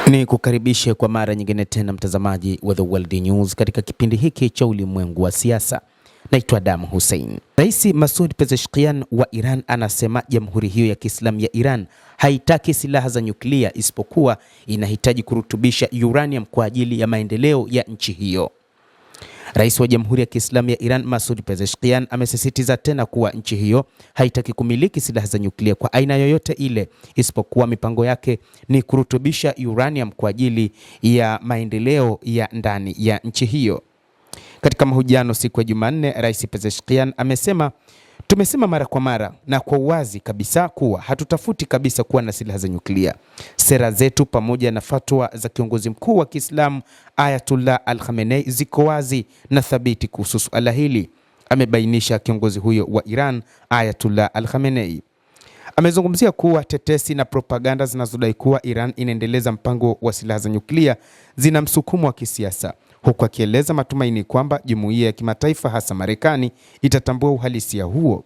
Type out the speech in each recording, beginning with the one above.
Ni kukaribishe kwa mara nyingine tena mtazamaji wa The World News katika kipindi hiki cha ulimwengu wa siasa. Naitwa Adam Hussein. Rais Masoud Pezeshkian wa Iran anasema jamhuri hiyo ya Kiislamu ya Iran haitaki silaha za nyuklia isipokuwa inahitaji kurutubisha uranium kwa ajili ya maendeleo ya nchi hiyo. Rais wa Jamhuri ya Kiislamu ya Iran Masoud Pezeshkian amesisitiza tena kuwa nchi hiyo haitaki kumiliki silaha za nyuklia kwa aina yoyote ile isipokuwa mipango yake ni kurutubisha uranium kwa ajili ya maendeleo ya ndani ya nchi hiyo. Katika mahojiano siku ya Jumanne, Rais Pezeshkian amesema, tumesema mara kwa mara na kwa uwazi kabisa kuwa hatutafuti kabisa kuwa na silaha za nyuklia. Sera zetu pamoja na fatwa za kiongozi mkuu wa Kiislamu Ayatollah Al-Khamenei ziko wazi na thabiti kuhusu suala hili, amebainisha kiongozi huyo wa Iran Ayatollah Al-Khamenei. Amezungumzia kuwa tetesi na propaganda zinazodai kuwa Iran inaendeleza mpango wa silaha za nyuklia zina msukumo wa kisiasa, huku akieleza matumaini kwamba jumuiya ya kimataifa hasa Marekani itatambua uhalisia huo.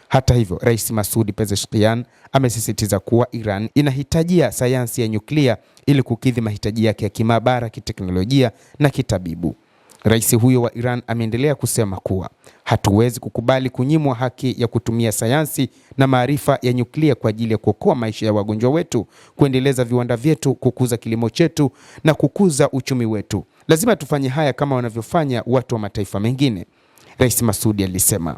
Hata hivyo, Rais Masoud Pezeshkian amesisitiza kuwa Iran inahitajia sayansi ya nyuklia ili kukidhi mahitaji yake ya kimaabara, kiteknolojia na kitabibu. Rais huyo wa Iran ameendelea kusema kuwa hatuwezi kukubali kunyimwa haki ya kutumia sayansi na maarifa ya nyuklia kwa ajili ya kuokoa maisha ya wagonjwa wetu, kuendeleza viwanda vyetu, kukuza kilimo chetu na kukuza uchumi wetu. Lazima tufanye haya kama wanavyofanya watu wa mataifa mengine, Rais Masoud alisema.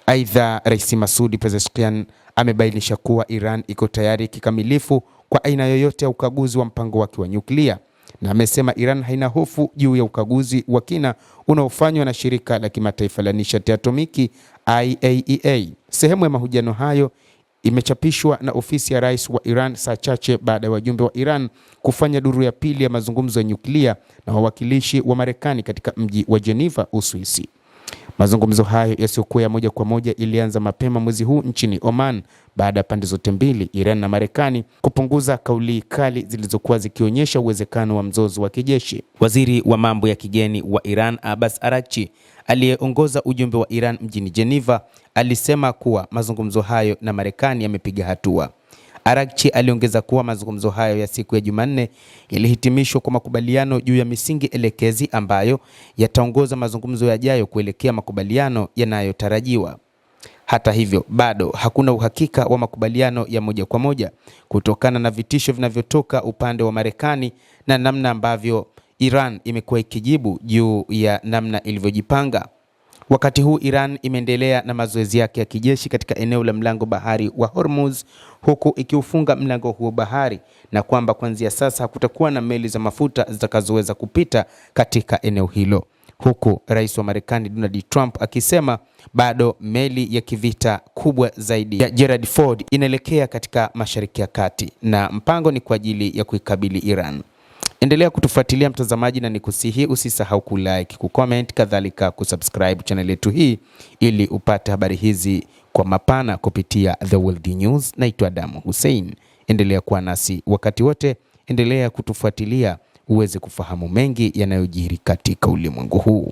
Aidha, Rais Masoud Pezeshkian amebainisha kuwa Iran iko tayari kikamilifu kwa aina yoyote ya ukaguzi wa mpango wake wa nyuklia, na amesema Iran haina hofu juu ya ukaguzi wa kina unaofanywa na shirika la kimataifa la nishati atomiki IAEA. Sehemu ya mahojiano hayo imechapishwa na ofisi ya rais wa Iran saa chache baada ya wajumbe wa Iran kufanya duru ya pili ya mazungumzo ya nyuklia na wawakilishi wa Marekani katika mji wa Geneva, Uswisi. Mazungumzo hayo yasiyokuwa ya moja kwa moja ilianza mapema mwezi huu nchini Oman baada ya pande zote mbili, Iran na Marekani, kupunguza kauli kali zilizokuwa zikionyesha uwezekano wa mzozo wa kijeshi. Waziri wa mambo ya kigeni wa Iran Abbas Araghchi, aliyeongoza ujumbe wa Iran mjini Geneva, alisema kuwa mazungumzo hayo na Marekani yamepiga hatua. Araghchi aliongeza kuwa mazungumzo hayo ya siku ya Jumanne yalihitimishwa kwa makubaliano juu ya misingi elekezi ambayo yataongoza mazungumzo yajayo kuelekea makubaliano yanayotarajiwa. Hata hivyo, bado hakuna uhakika wa makubaliano ya moja kwa moja kutokana na vitisho vinavyotoka upande wa Marekani na namna ambavyo Iran imekuwa ikijibu juu ya namna ilivyojipanga. Wakati huu Iran imeendelea na mazoezi yake ya kijeshi katika eneo la mlango bahari wa Hormuz, huku ikiufunga mlango huo bahari, na kwamba kuanzia sasa hakutakuwa na meli za mafuta zitakazoweza kupita katika eneo hilo, huku rais wa Marekani Donald Trump akisema bado meli ya kivita kubwa zaidi ya Gerald Ford inaelekea katika Mashariki ya Kati na mpango ni kwa ajili ya kuikabili Iran. Endelea kutufuatilia mtazamaji, na nikusihi usisahau kulike, kucomment, kadhalika kusubscribe channel yetu hii ili upate habari hizi kwa mapana kupitia The World News. Naitwa Adam Hussein. Endelea kuwa nasi wakati wote, endelea kutufuatilia uweze kufahamu mengi yanayojiri katika ulimwengu huu.